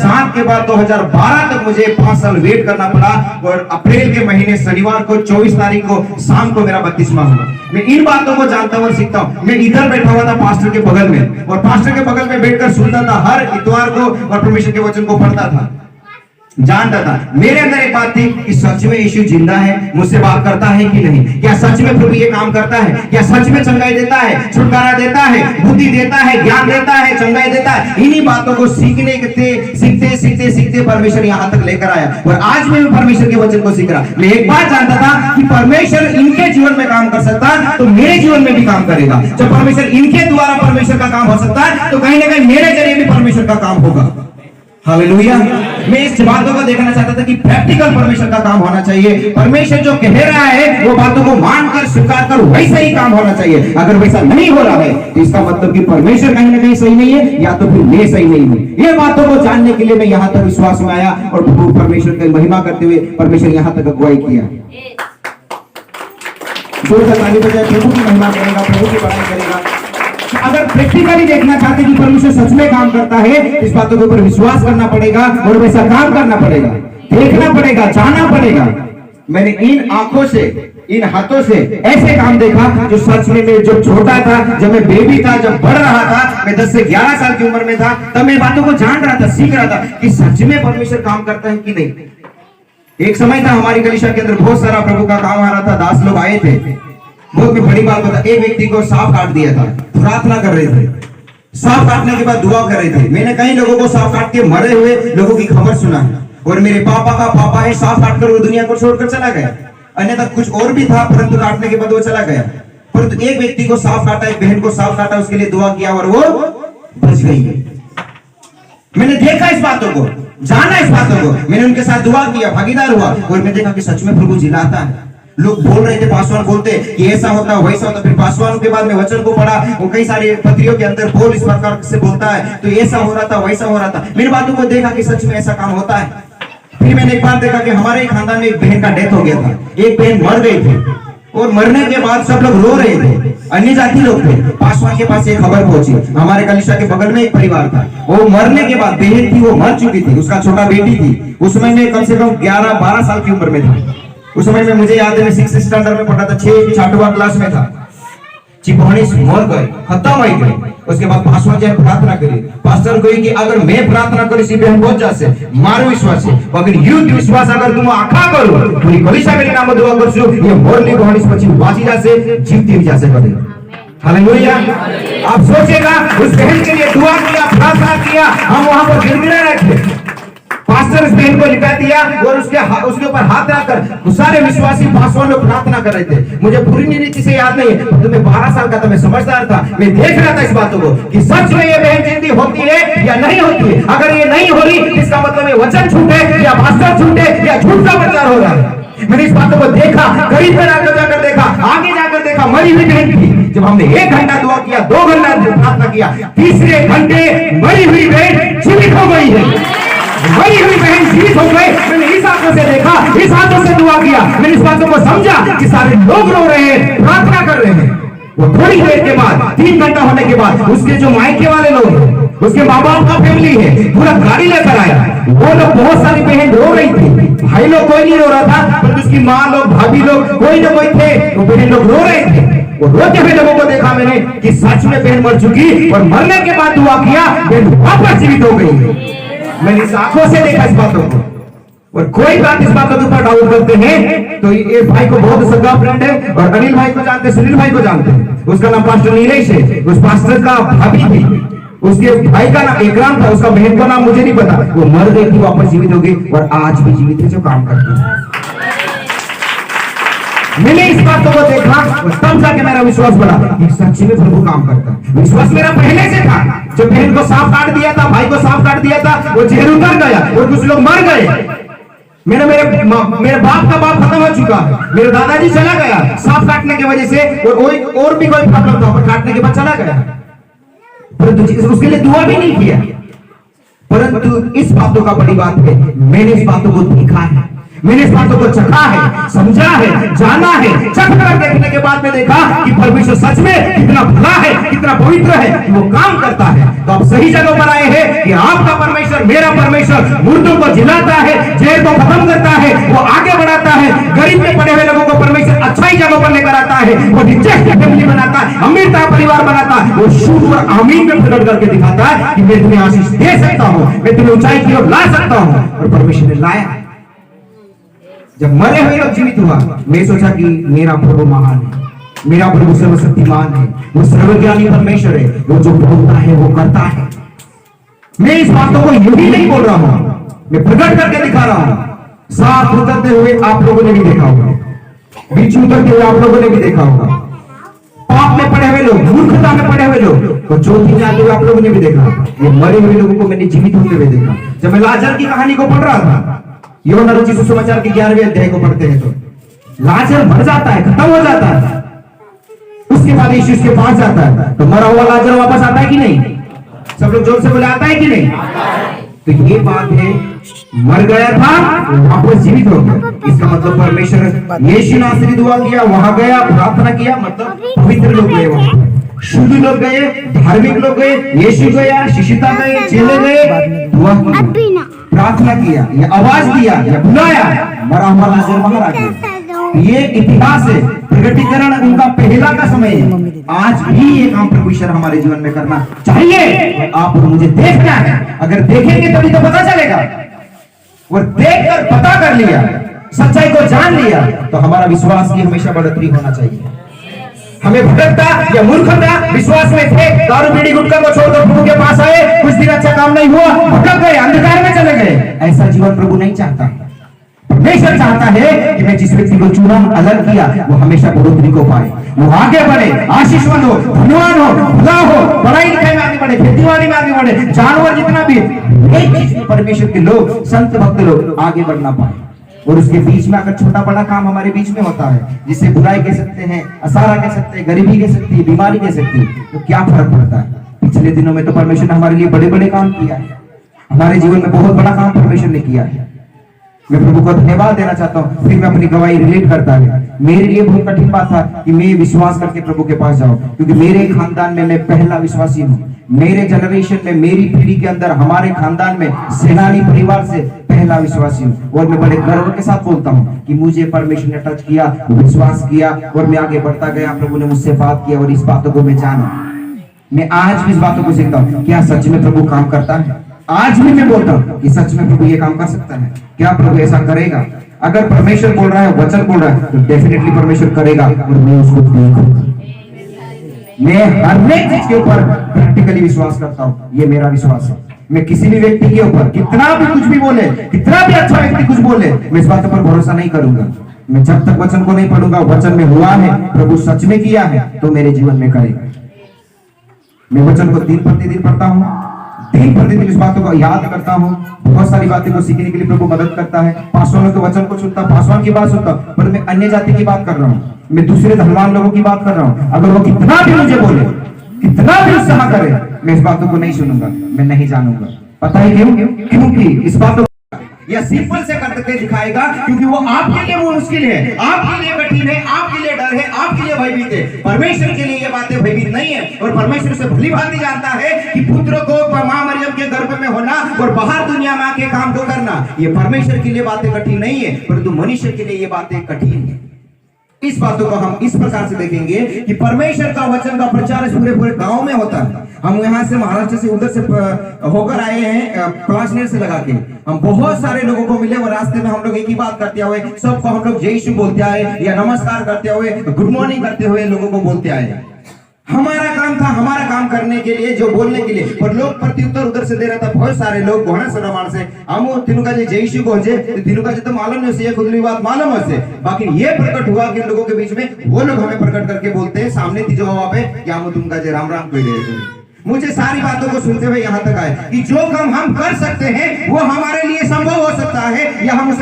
2007 के बाद 2012 तक मुझे 5 साल वेट करना पड़ा और अप्रैल के महीने शनिवार को 24 तारीख को शाम को मेरा बपतिस्मा हुआ। मैं इन बातों को जानता हूँ और सीखता हूँ। मैं इधर बैठा हुआ था पास्टर के बगल में, और पास्टर के बगल में बैठकर सुनता था हर इतवार को और परमेश्वर के वचन को पढ़ता था, जानता था। मेरे अंदर एक बात थी कि सच में यीशु जिंदा है, मुझसे बात करता है कि नहीं, क्या सच में प्रभु ये काम करता है, क्या सच में चंगाई देता है, छुटकारा देता है, बुद्धि देता है, ज्ञान देता है, चंगाई देता है। इन्हीं बातों को सीखते परमेश्वर यहाँ तक लेकर आया, और आज मैं परमेश्वर के वचन को सीख रहा। मैं एक बात जानता था कि परमेश्वर इनके जीवन में काम कर सकता है तो मेरे जीवन में भी काम करेगा। जब परमेश्वर इनके द्वारा परमेश्वर का काम हो सकता है तो कहीं ना कहीं मेरे जरिए भी परमेश्वर का काम होगा। हालेलुया। मैं इस बातों को देखना चाहता था कि प्रैक्टिकल परमेश्वर का काम होना चाहिए। परमेश्वर जो कह रहा है वो बातों को मानकर स्वीकार कर वैसा ही काम होना चाहिए। अगर वैसा नहीं हो रहा है तो इसका मतलब कि परमेश्वर कहीं ना कहीं सही नहीं है, या तो फिर मैं सही नहीं हूं। ये बातों को जानने के लिए मैं यहाँ तक विश्वास में आया और प्रभु परमेश्वर की महिमा करते हुए परमेश्वर यहाँ तक अगुवाई किया। जोरदार ताली बजाए प्रभु की महिमा करेगा, प्रभु की बड़ाई करेगा। अगर प्रैक्टिकली देखना चाहते कि परमेश्वर सच में काम करता है, इस बातों के ऊपर विश्वास करना पड़ेगा और वैसा काम करना पड़ेगा, देखना पड़ेगा, जानना पड़ेगा। मैंने इन आंखों से, इन हाथों से ऐसे काम देखा जो सच में मैं जब छोटा था, जब मैं बेबी था, जब बढ़ रहा था, मैं 10 से 11 साल की उम्र में था, तब मैं बातों को जान रहा था, सीख रहा था कि सच में परमेश्वर काम करता है कि नहीं। एक समय था हमारी कलीसिया के अंदर बहुत सारा प्रभु का काम आ रहा था, दास लोग आए थे। बहुत में बड़ी बात बता, एक व्यक्ति को सांप काट दिया था, प्रार्थना कर रहे थे, सांप काटने के बाद दुआ कर रहे थे। मैंने कई लोगों को सांप काट के मरे हुए लोगों की खबर सुना है, और मेरे पापा का पापा है सांप काटकर वो दुनिया को छोड़कर चला गया। अन्यथा कुछ और भी था, परंतु काटने के बाद वो चला गया। परंतु एक व्यक्ति को सांप काटा, एक बहन को सांप काटा, उसके लिए दुआ किया और वो बच गई। मैंने देखा इस बातों को, जाना इस बातों को, मैंने उनके साथ दुआ किया, भागीदार हुआ, और मैं देखा कि सच में प्रभु जिलाता है। लोग बोल रहे थे, पासवान बोलते कि ऐसा होता वैसा होता। फिर पासवानों के बाद में वचन को पढ़ा, वो कई सारी पत्रियों के अंदर बोल इस प्रकार से बोलता है, तो ऐसा हो रहा था, वैसा हो रहा था। मेरी बातों को देखा कि सच में ऐसा काम होता है। फिर मैंने एक बार देखा कि हमारे खानदान में एक बहन का डेथ हो गया था, एक बहन मर गई थी, और मरने के बाद सब लोग रो रहे थे, अन्य जाति लोग थे। पासवान के पास एक खबर पहुंची, हमारे कलीसिया के बगल में एक परिवार था, वो मरने के बाद बहन थी, वो मर चुकी थी, उसका छोटा बेटी थी। उस समय में कम से कम 11-12 साल की उम्र में था। उस समय में मुझे याद है, मैं 6th स्टैंडर्ड में पढ़ा था, 6वीं क्लास में था। चिपहणी मर गए, खत्म हो गए। उसके बाद पासवान जी प्रार्थना करी, पास्टर को कि अगर मैं प्रार्थना करी सी बहन बहुत जासे मारो विश्वास है, अगर युद्ध विश्वास अगर तुम आखा करो पूरी कलीसिया मेरे नाम दुआ करछो, ये मोरली बहनी પછી वाची जासे, जीवती भी जासे कदे। हालेलुया। आप सोचेगा उस बहन के लिए दुआ किया, प्रार्थना किया, हम वहां पर गिड़गिड़ा रहे थे। पास्टर इस बहन को लिटा दिया और उसके ऊपर हाथ रखकर सारे विश्वासी पासवान लोग प्रार्थना कर रहे थे। मुझे पूरी रीति से याद नहीं है, तो मैं 12 साल का था, मैं समझदार था, मैं देख रहा था इस बातों को कि सच में ये बहन जिंदी होती है या नहीं होती है। अगर ये नहीं हो रही, इसका मतलब ये वचन झूठे या पास्टर झूठे या झूठ का प्रचार हो रहा है। मैंने इस बातों को देखा, करीब में आकर जाकर देखा, आगे जाकर देखा, मरी हुई बहन थी। जब हमने 1 घंटा दुआ किया, 2 घंटा प्रार्थना किया, तीसरे घंटे मरी हुई बहन जीवित हो गई है। मरी हुई बहन जीवित हो गए। मैंने इस आंखों से देखा, इस हाथों से दुआ किया, मैंने इस बातों को समझा कि सारे लोग रो रहे हैं, प्रार्थना कर रहे हैं। वो थोड़ी देर के बाद, 3 घंटा होने के बाद, उसके जो मायके वाले लोग, उसके माँ बाप का फैमिली है, पूरा गाड़ी लेकर आया। वो लोग, बहुत सारी बहन रो रही थी, भाई लोग कोई नहीं रो रहा था, पर उसकी माँ लोग, भाभी लोग, कोई ना कोई थे, वो बहन लोग रो रहे थे। वो रोते हुए लोगों को देखा मैंने कि सच में बहन मर चुकी, और मरने के बाद दुआ किया, बहन वापस जीवित हो गई। मैंने इस आंखों से देखा इस बातों को। और कोई बात इस बातों के ऊपर डाउट करते हैं तो ये भाई को बहुत सगा फ्रेंड है, और अनिल भाई को जानते हैं, सुनील भाई को जानते हैं, उसका नाम पास्टर नीलेश है। उस पास्टर का भाभी थी, उसके भाई का नाम एकराम था, उसका बहन का नाम मुझे नहीं पता। वो मर गई थी, वापस जीवित हो गई, और आज भी जीवित है, जो काम करती है। मैंने इस बातों को देखा, तब जाके मेरा विश्वास बढ़ा कि सच्ची में प्रभु काम करता है। विश्वास मेरा पहले से था। जब बहन को सांप काट दिया था, भाई को सांप काट दिया था, वो जेल उतर गया और कुछ लोग मर गए। मेरे बाप का बाप खत्म हो चुका है, मेरे दादाजी चला गया सांप काटने की वजह से, और भी कोई प्रॉब्लम था, पर काटने के बाद चला गया, परंतु उसके लिए दुआ भी नहीं किया। परंतु इस बातों का बड़ी बात है, मैंने इस बातों को देखा है। मैंने इस बातों को चखा है, समझा है, जाना है। चख कर देखने के बाद में देखा कि परमेश्वर सच में कितना भला है, कितना पवित्र है कि वो काम करता है। तो आप सही जगह पर आए हैं कि आपका परमेश्वर, मेरा परमेश्वर मुर्दों को जिलाता है, जहर को खत्म करता है, वो आगे बढ़ाता है। गरीब में पड़े हुए लोगों को परमेश्वर अच्छाई जगह पर लेकर आता है, वो रिचेस्ट फैमिली बनाता है, अमीरता परिवार बनाता है। वो शुभ और आमीन में प्रकट करके दिखाता है कि मैं तुम्हें आशीष दे सकता हूं, मैं तुम्हें ऊंचाई की ओर ला सकता हूं। और परमेश्वर ने लाया। जब मरे हुए लोग जीवित हुआ, मैं सोचा कि मेरा प्रभु महान है, मेरा प्रभु सर्वशक्तिमान है, वो सर्वज्ञानी परमेश्वर है, वो जो बोलता है वो करता है। मैं इस बातों को यही नहीं बोल रहा हूं, मैं प्रकट करके दिखा रहा हूं। साथ उतरते हुए आप लोगों ने भी देखा होगा, बीच उतरते हुए आप लोगों ने भी देखा होगा। पाप में पड़े हुए लोग, मूर्खता में पड़े हुए लोग, तो ज्योति में आते हुए आप लोगों ने भी देखा। ये मरे हुए लोगों को मैंने जीवित होते हुए देखा। जब मैं लाजर की कहानी को पढ़ रहा था, यूहन्ना रचित सुसमाचार के 11वें अध्याय को पढ़ते हैं, तो लाजर मर जाता है, खत्म हो जाता है। उसके बाद यीशु उसके पास जाता है, तो मरा हुआ लाजर वापस आता है कि नहीं? सब लोग जोर से बोले, आता है कि नहीं? तो ये बात है, मर गया था, वापस जीवित हो गया। इसका मतलब परमेश्वर यीशु नासरी दुआ किया, वहां गया, प्रार्थना किया, मतलब पवित्र लोग गए, वहां शुद्ध लोग गए, धार्मिक लोग गए, यीशु गया, शिष्यता गए, चेले गए, दुआ की, प्रार्थना किया, ये आवाज दिया, ये बुलाया, मरा हुआ लाजर बाहर आ गया। ये इतिहास है, प्रकटीकरण उनका पहला का समय है। आज भी ये काम प्रभु ईश्वर हमारे जीवन में करना चाहिए। आप और मुझे देखना है, अगर देखेंगे तभी तो पता चलेगा। और देखकर पता कर लिया, सच्चाई को जान लिया, तो हमारा विश्वास की हमेशा बढ़ोतरी होना चाहिए। हमें भटकता या मूर्खता, विश्वास में थे, दारू बीड़ी गुटखा को छोड़कर प्रभु के पास आए, कुछ दिन अच्छा काम नहीं हुआ, भटक गए, अंधकार में चले गए। ऐसा जीवन प्रभु नहीं चाहता। परमेश्वर चाहता है कि मैं जिस व्यक्ति को चुना, अलग किया, वो हमेशा बढ़ोतरी को पाए, वो आगे बढ़े, आशीषवान हो, धनवान हो, भला हो, पढ़ाई लिखाई में आगे बढ़े, खेती-बाड़ी में आगे बढ़े, जानवर जितना भी एक चीज में परमेश्वर के लोग, संत भक्त लोग आगे बढ़ना पाए। और उसके बीच में अगर छोटा बड़ा काम हमारे बीच में होता है, जिसे बुराई कह सकते हैं, असारा कह सकते हैं, गरीबी कह सकती है, बीमारी कह सकती है, तो क्या फर्क पड़ता है? पिछले दिनों में तो परमेश्वर ने हमारे लिए बड़े बड़े काम किया है, हमारे जीवन में बहुत बड़ा काम परमेश्वर ने किया है। मैं प्रभु को धन्यवाद देना चाहता हूँ। फिर मैं अपनी गवाही रिलेट करता है। मेरे लिए बहुत कठिन बात था कि मैं विश्वास करके प्रभु के पास जाऊं, क्योंकि मेरे खानदान में मैं पहला विश्वासी हूँ। मेरे जनरेशन में, मेरी पीढ़ी के अंदर, हमारे खानदान में सेनानी परिवार से पहला विश्वासी हूँ। और मैं बड़े गर्व के साथ बोलता हूँ कि मुझे परमेश्वर ने टच किया, विश्वास किया, और मैं आगे बढ़ता गया। प्रभु ने मुझसे बात किया और इस बातों को मैं जाना। मैं आज भी इस बातों को सीखता हूँ, क्या सच में प्रभु काम करता है? आज भी मैं बोलता हूँ कि सच में प्रभु ये काम कर सकता है, क्या प्रभु ऐसा करेगा? अगर परमेश्वर बोल रहा है, वचन बोल रहा है, तो डेफिनेटली परमेश्वर करेगा और मैं उसको देखूंगा। मैं हर एक चीज के ऊपर प्रैक्टिकली विश्वास करता हूँ, ये मेरा विश्वास है। मैं किसी भी व्यक्ति के ऊपर कितना भी कुछ भी बोले, कितना भी अच्छा व्यक्ति कुछ बोले, मैं इस बात पर भरोसा नहीं करूंगा। मैं जब तक वचन को नहीं पढ़ूंगा, वचन में हुआ है, प्रभु सच में किया है, तो मेरे जीवन में करेगा। मैं वचन को दिन प्रतिदिन पढ़ता हूँ, दिन प्रतिदिन इस बातों को याद करता हूँ। बहुत सारी बातें को सीखने के लिए प्रभु मदद करता है। पासवानों के वचन को सुनता, पासवान की बात सुनता, पर मैं अन्य जाति की बात कर रहा हूँ, मैं दूसरे धनवान लोगों की बात कर रहा हूँ। अगर वो कितना भी मुझे बोले, कितना भी उत्साह करे, मैं इस बातों को नहीं सुनूंगा, मैं नहीं जानूंगा। पता है क्यों? क्योंकि इस बातों या सिंपल से करके दिखाएगा, क्योंकि वो आपके लिए वो मुश्किल है, आपके लिए कठिन है, आपके लिए डर है, आपके लिए भयभीत है। परमेश्वर के लिए ये बातें भयभीत नहीं है। और परमेश्वर से भली भांति जानता है कि पुत्र को मां मरियम के गर्भ में होना और बाहर दुनिया में आके काम को करना, ये परमेश्वर के लिए बातें कठिन नहीं है, परंतु मनुष्य के लिए ये बातें कठिन है। इस बातों को हम इस प्रकार से देखेंगे कि परमेश्वर का वचन का प्रचार पूरे पूरे गांव में होता है। हम यहाँ से महाराष्ट्र से उधर से होकर आए हैं, प्लास्नेर से लगा के हम बहुत सारे लोगों को मिले और रास्ते में हम लोग एक ही बात करते हुए, सबको हम लोग जय यीशु बोलते आए या नमस्कार करते हुए, गुड मॉर्निंग करते हुए लोगों को बोलते आए। हमारा काम था, हमारा काम करने के लिए, जो बोलने के लिए, पर लोग प्रत्युत्तर उधर से दे रहा था। बहुत सारे लोग घोड़ा सरामार से हम तिनुका जी जय यीशु को जे तिनुका जी तो मालूम नहीं से खुदली बात मालूम है से, बाकी ये प्रकट हुआ कि लोगों के बीच में वो लोग हमें प्रकट करके बोलते हैं सामने तीजो हवा पे क्या हम तुमका जे राम राम कह रहे थे। मुझे सारी बातों को सुनते हुए यहाँ तक आए कि जो काम हम कर सकते हैं वो हमारे लिए संभव हो सकता है या हम